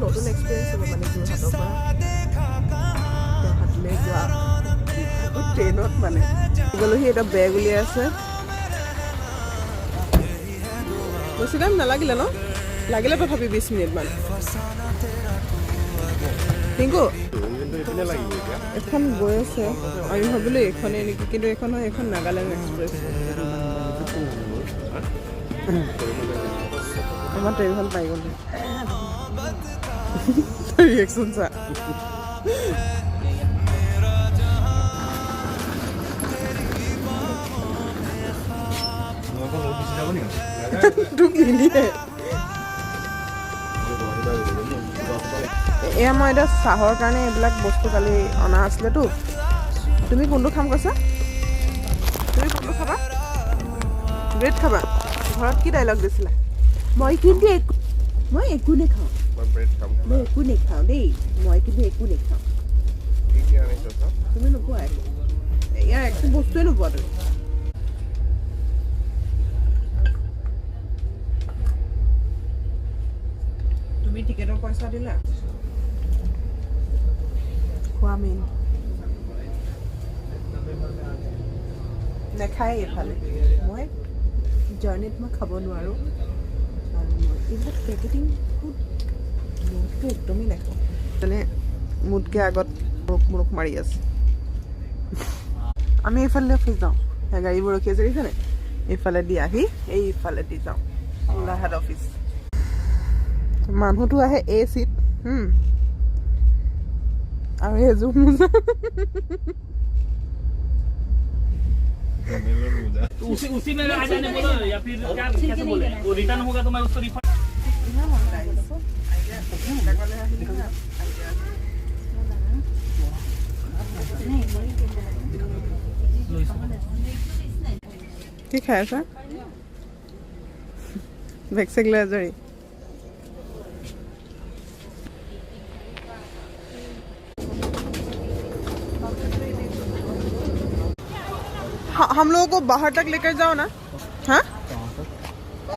নতুন এক্সপিৰিয়েঞ্চ হ'ব মানে যোৰহাটৰ পৰা গুৱাহাটীলৈ যোৱা ট্ৰেইনত মানে গ'লোহি এটা বেগ উলিয়াই আছে বেছি টাইম নালাগিলে ন লাগিলে তথাপি 20 মিনিটমান পিংকু এখন গৈ আছে আমি ভাবিলোঁ এইখনেই নেকি কিন্তু এইখন হয় এইখন নাগালেণ্ড এক্সপ্ৰেছ আমাৰ ট্ৰেইনখন পাই গ'ল ৰিয়েকশ্যন চা তোক নিদিয়ে এয়া মই এতিয়া চাহৰ কাৰণে এইবিলাক বস্তু কালি অনা আছিলেতো তুমি কোনটো খাম কৈছা তুমি কোনটো খাবা ব্ৰেড খাবা ঘৰত কি ডাইলগ দিছিলা মই কিন্তু মই একো নেখাওঁ মই একো নেখাওঁ দেই মই কিন্তু একো নেখাওঁ তুমি নোপোৱা ইয়াৰ একো বস্তুৱে নোপোৱা তুমি তুমি টিকেটৰ পইচা দিলা খোৱা মেইন নেখায় এইফালে মই জাৰ্ণিত মই খাব নোৱাৰোঁ আৰু মই এইবিলাক পেকেটিং ফুড মোৰটো একদমেই নাখাওঁ মানে মোতকৈ আগত মুৰুখ মাৰি আছে আমি এইফালে অফিচ যাওঁ গাড়ীবোৰ ৰখি আছে দেখিছেনে এইফালে দি আহি এইফালে দি যাওঁ গোলাঘাট অফিচ মানুহটো আহে এ চিট আৰু এযোৰ মোজা उसी में आ जाने बोलो या फिर क्या कैसे बोले वो रिटर्न होगा तो मैं उसको रिफंड কি খাই আছা বেগ চেগ লৈ আজৰি हम लोगों को बाहर तक लेकर जाओ ना हाँ